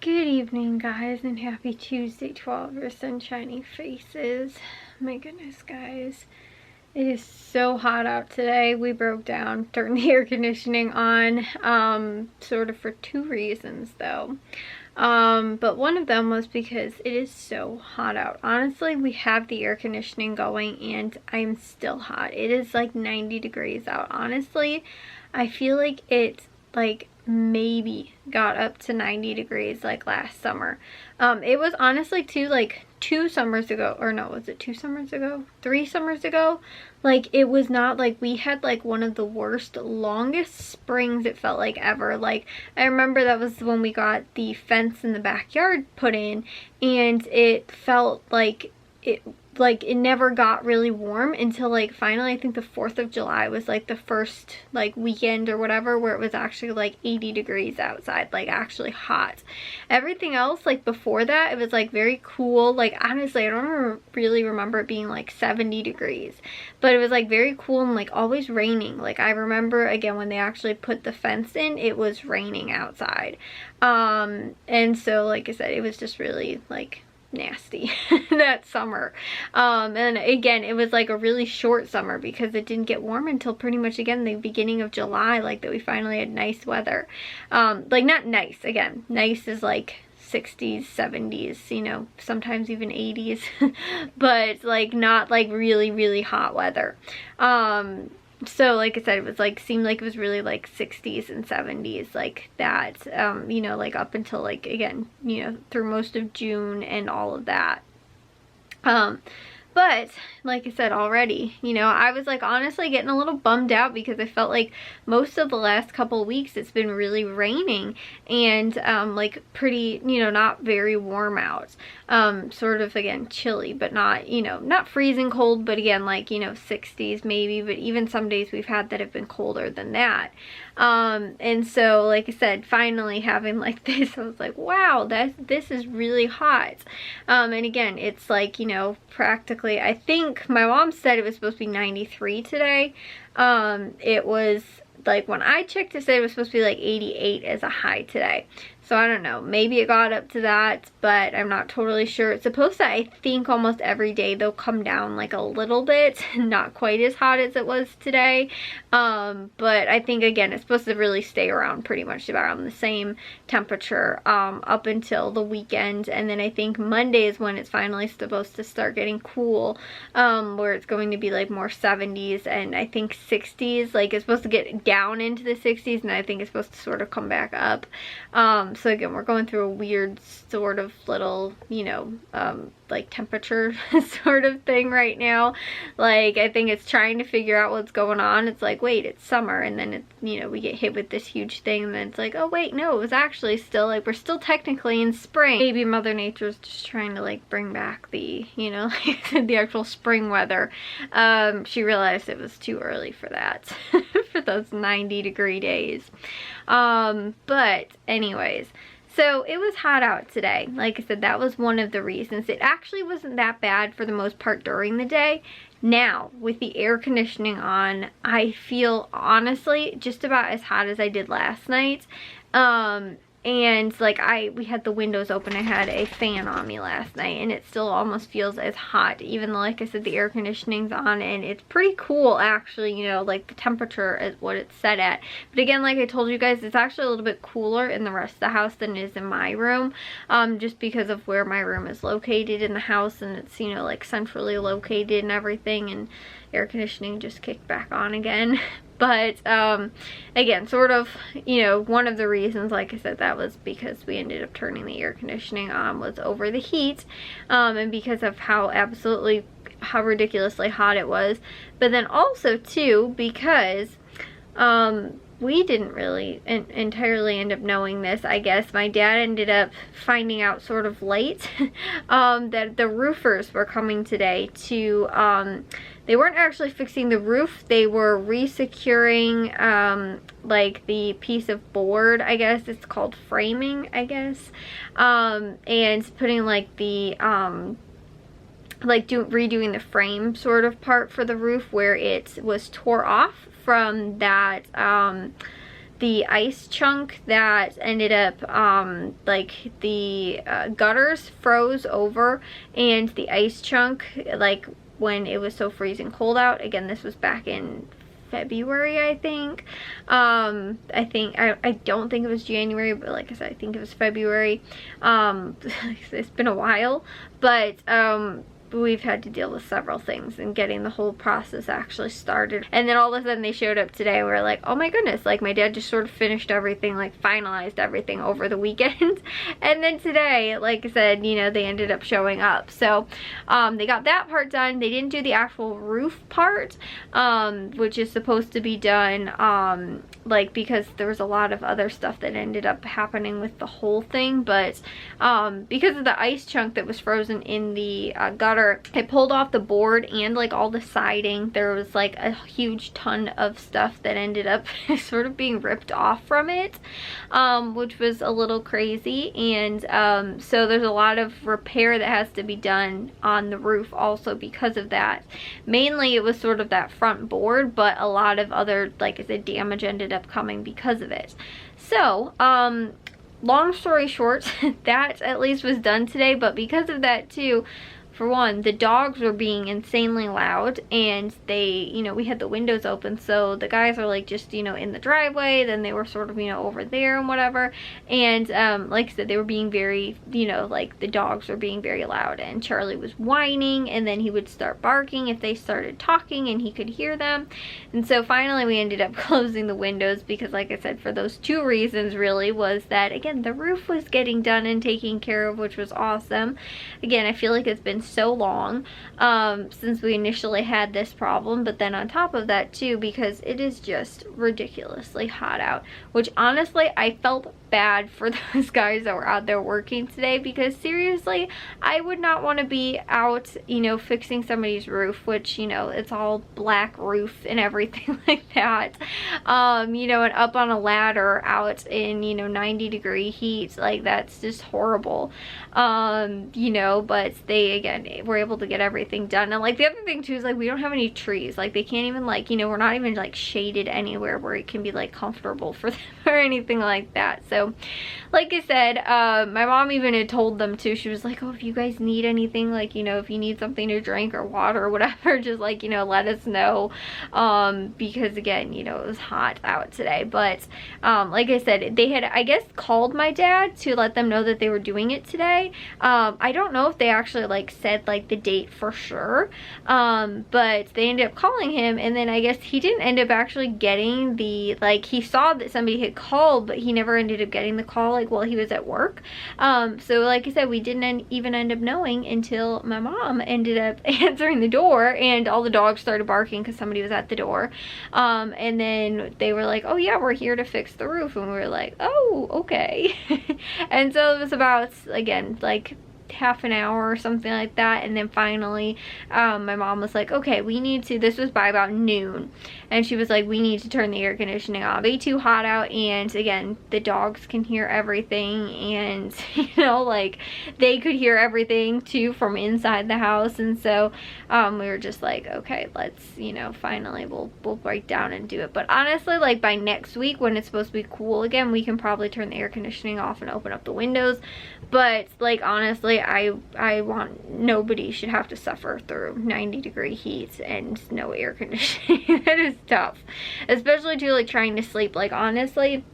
Good evening, guys, and happy Tuesday to all of your sunshiny faces. My goodness, guys. It is so hot out today. We broke down, turned the air conditioning on, sort of for two reasons, though. But one of them was because it is so hot out. Honestly, we have the air conditioning going, and I'm still hot. It is like 90 degrees out. Honestly, I feel like it's like maybe got up to 90 degrees like last summer. It was honestly too, like 2 summers ago, or no, was it 2 summers ago? 3 summers ago? Like, it was not like, we had like one of the worst, longest springs it felt like ever. Like, I remember that was when we got the fence in the backyard put in, and it felt like it never got really warm until like finally I think the 4th of July was like the first like weekend or whatever where it was actually like 80 degrees outside, like actually hot. Everything else like before that, it was like very cool. Like honestly, I don't really remember it being like 70 degrees, but it was like very cool and like always raining. Like I remember again when they actually put the fence in, it was raining outside. And so like I said, it was just really like nasty that summer. And again, it was like a really short summer because it didn't get warm until pretty much again the beginning of July, like that we finally had nice weather. Like not nice, again, nice is like 60s, 70s, you know, sometimes even 80s, but like not like really hot weather. So like I said, it was like, seemed like it was really like 60s and 70s, like that, you know, like up until like, again, you know, through most of June and all of that. But like I said already, you know, I was like honestly getting a little bummed out because I felt like most of the last couple of weeks it's been really raining and like pretty, you know, not very warm out. Sort of again chilly, but not, you know, not freezing cold, but again like, you know, 60s maybe, but even some days we've had that have been colder than that. And so like I said, finally having like this, I was like, wow, this is really hot. And again, it's like, you know, practically, I think my mom said it was supposed to be 93 today. It was like when I checked it said it was supposed to be like 88 as a high today. So I don't know, maybe it got up to that, but I'm not totally sure. It's supposed to, I think almost every day they'll come down like a little bit, not quite as hot as it was today. But I think again, it's supposed to really stay around pretty much around the same temperature up until the weekend. And then I think Monday is when it's finally supposed to start getting cool, where it's going to be like more 70s and I think 60s, like it's supposed to get down into the 60s and I think it's supposed to sort of come back up. So again, we're going through a weird sort of little, you know, like temperature sort of thing right now. Like I think it's trying to figure out what's going on. It's like, wait, it's summer, and then it's, you know, we get hit with this huge thing and then it's like, oh wait, no, it was actually still like, we're still technically in spring. Maybe Mother Nature's just trying to like bring back the, you know, the actual spring weather. She realized it was too early for that for those 90-degree days. But anyways, so it was hot out today. Like I said, that was one of the reasons. It actually wasn't that bad for the most part during the day. Now, with the air conditioning on, I feel honestly just about as hot as I did last night. And like we had the windows open. I had a fan on me last night and it still almost feels as hot, even though like I said the air conditioning's on, and it's pretty cool actually, you know, like the temperature is what it's set at. But again, like I told you guys, it's actually a little bit cooler in the rest of the house than it is in my room, just because of where my room is located in the house, and it's, you know, like centrally located and everything, and air conditioning just kicked back on again. But again, sort of, you know, one of the reasons, like I said, that was because we ended up turning the air conditioning on was over the heat, and because of how ridiculously hot it was. But then also too, because we didn't really entirely end up knowing this, I guess. My dad ended up finding out sort of late that the roofers were coming today to, they weren't actually fixing the roof, they were re-securing like the piece of board, I guess it's called framing, I guess, and putting like the like redoing the frame sort of part for the roof where it was tore off from that the ice chunk that ended up, like the gutters froze over, and the ice chunk, like when it was so freezing cold out, again, this was back in February, I think. I don't think it was January, but like I said, I think it was February. It's been a while, but we've had to deal with several things and getting the whole process actually started. And then all of a sudden they showed up today and we were like, oh my goodness, like my dad just sort of finished everything, like finalized everything over the weekend. And then today, like I said, you know, they ended up showing up. So they got that part done. They didn't do the actual roof part, which is supposed to be done, like because there was a lot of other stuff that ended up happening with the whole thing. But because of the ice chunk that was frozen in the gutter, I pulled off the board and like all the siding. There was like a huge ton of stuff that ended up sort of being ripped off from it, which was a little crazy. And so there's a lot of repair that has to be done on the roof also because of that. Mainly it was sort of that front board, but a lot of other, like I said, damage ended up coming because of it. So long story short, that at least was done today. But because of that too, for one, the dogs were being insanely loud, and they, you know, we had the windows open, so the guys are like just, you know, in the driveway, then they were sort of, you know, over there and whatever. And like I said, they were being very, you know, like the dogs were being very loud, and Charlie was whining, and then he would start barking if they started talking and he could hear them. And so finally we ended up closing the windows because, like I said, for those two reasons really, was that again, the roof was getting done and taken care of, which was awesome. Again, I feel like it's been so long since we initially had this problem, but then on top of that too, because it is just ridiculously hot out, which honestly I felt bad for those guys that were out there working today, because seriously, I would not want to be out, you know, fixing somebody's roof, which, you know, it's all black roof and everything like that, you know, and up on a ladder out in, you know, 90-degree heat. Like, that's just horrible. You know, but they again were able to get everything done. And like the other thing too is like we don't have any trees, like they can't even, like, you know, we're not even like shaded anywhere where it can be like comfortable for them or anything like that. So like I said, my mom even had told them too, she was like, oh, if you guys need anything, like, you know, if you need something to drink or water or whatever, just like, you know, let us know, because again, you know, it was hot out today. But like I said, they had, I guess, called my dad to let them know that they were doing it today. I don't know if they actually like said like the date for sure, but they ended up calling him, and then I guess he didn't end up actually getting the, like, he saw that somebody had called, but he never ended up getting the call like while he was at work. So like I said, we didn't even end up knowing until my mom ended up answering the door, and all the dogs started barking because somebody was at the door. And then they were like, oh yeah, we're here to fix the roof, and we were like, oh, okay. And so it was about, again, like half an hour or something like that, and then finally my mom was like, okay, we need to, this was by about noon, and she was like, we need to turn the air conditioning on, way too hot out, and again, the dogs can hear everything, and you know, like they could hear everything too from inside the house. And so we were just like, okay, let's, you know, finally we'll break down and do it. But honestly, like by next week when it's supposed to be cool again, we can probably turn the air conditioning off and open up the windows. But like honestly, I want, nobody should have to suffer through 90-degree heat and no air conditioning. That is tough, especially too, like trying to sleep. Like honestly,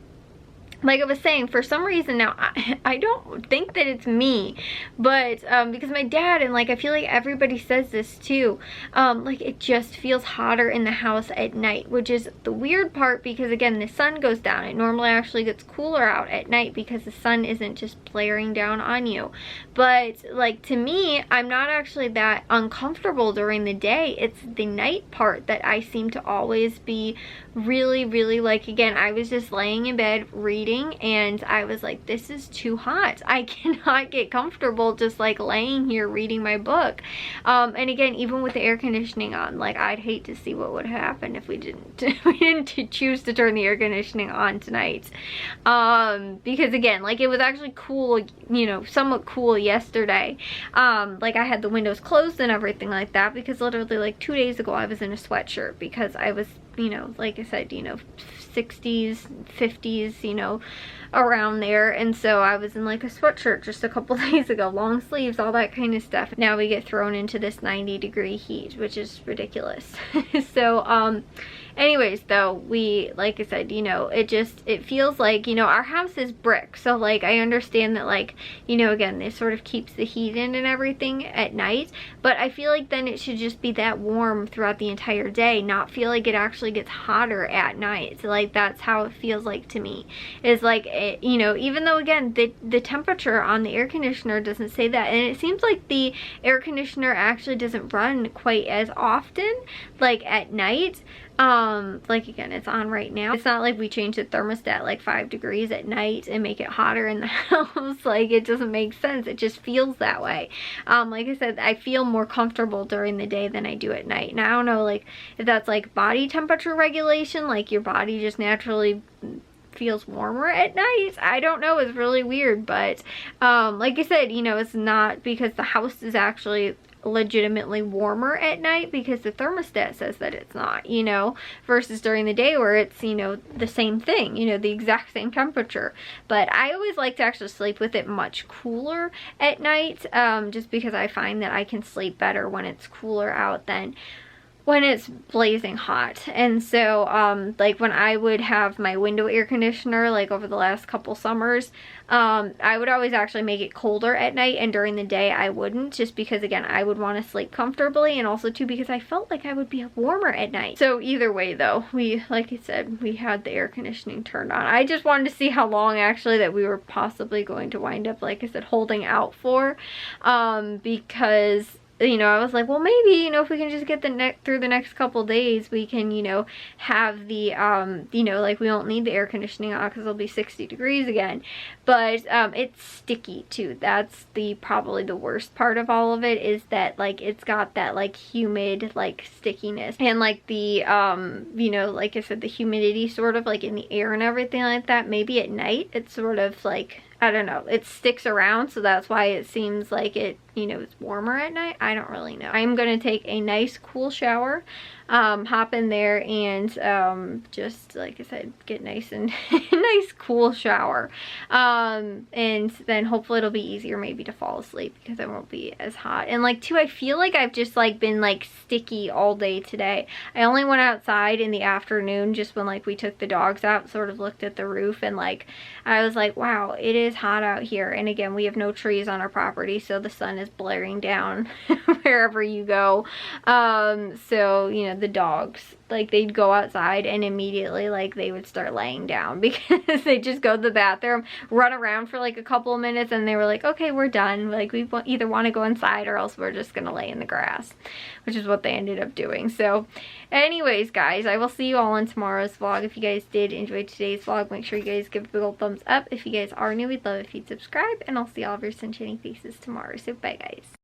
like I was saying, for some reason now, I don't think that it's me, but because my dad, and like I feel like everybody says this too, like it just feels hotter in the house at night, which is the weird part, because again, the sun goes down. It normally actually gets cooler out at night because the sun isn't just blaring down on you. But like to me, I'm not actually that uncomfortable during the day. It's the night part that I seem to always be really, really, like, again, I was just laying in bed reading reading, and I was like, this is too hot. I cannot get comfortable just like laying here reading my book. And again, even with the air conditioning on, like I'd hate to see what would happen if we didn't choose to turn the air conditioning on tonight. Because again, like it was actually cool, you know, somewhat cool yesterday. Like I had the windows closed and everything like that, because literally like 2 days ago I was in a sweatshirt because I was, you know, like I said, you know, 60s, 50s, you know, around there. And so I was in like a sweatshirt just a couple days ago, long sleeves, all that kind of stuff. Now we get thrown into this 90-degree heat, which is ridiculous. So anyways, though, we, like I said, you know, it feels like, you know, our house is brick, so like I understand that, like, you know, again, this sort of keeps the heat in and everything at night, but I feel like then it should just be that warm throughout the entire day, not feel like it actually gets hotter at night. So like that's how it feels like to me, is like it, you know, even though again the temperature on the air conditioner doesn't say that, and it seems like the air conditioner actually doesn't run quite as often like at night. Like again, it's on right now. It's not like we change the thermostat like 5 degrees at night and make it hotter in the house. Like it doesn't make sense. It just feels that way. Like I said, I feel more comfortable during the day than I do at night. And I don't know, like if that's like body temperature regulation, like your body just naturally feels warmer at night. I don't know, it's really weird, but like I said, you know, it's not because the house is actually legitimately warmer at night, because the thermostat says that it's not, you know, versus during the day where it's, you know, the same thing, you know, the exact same temperature. But I always like to actually sleep with it much cooler at night, just because I find that I can sleep better when it's cooler out than when it's blazing hot. And so like when I would have my window air conditioner, like over the last couple summers, I would always actually make it colder at night, and during the day I wouldn't, just because again I would want to sleep comfortably, and also too because I felt like I would be warmer at night. So either way though, we, like I said, we had the air conditioning turned on. I just wanted to see how long actually that we were possibly going to wind up, like I said, holding out for, because you know, I was like, well, maybe, you know, if we can just get through the next couple days, we can, you know, have the, you know, like we won't need the air conditioning on because it'll be 60 degrees again. But it's sticky too. That's probably the worst part of all of it, is that like it's got that like humid like stickiness, and like the, you know, like I said, the humidity sort of like in the air and everything like that. Maybe at night it's sort of like, I don't know, it sticks around, so that's why it seems like it, you know, it's warmer at night. I don't really know. I'm gonna take a nice cool shower, hop in there, and just like I said, get nice and nice cool shower, and then hopefully it'll be easier maybe to fall asleep because it won't be as hot. And like too, I feel like I've just like been like sticky all day today. I only went outside in the afternoon just when like we took the dogs out, sort of looked at the roof, and like I was like, wow, it is hot out here. And again, we have no trees on our property, so the sun is blaring down wherever you go. So you know, the dogs, like they'd go outside and immediately like they would start laying down because they just go to the bathroom, run around for like a couple of minutes, and they were like, okay, we're done, like we either want to go inside or else we're just gonna lay in the grass, which is what they ended up doing. So anyways guys, I will see you all in tomorrow's vlog. If you guys did enjoy today's vlog, make sure you guys give a big old thumbs up. If you guys are new, we'd love if you'd subscribe, and I'll see all of your sunshiny faces tomorrow. So bye guys.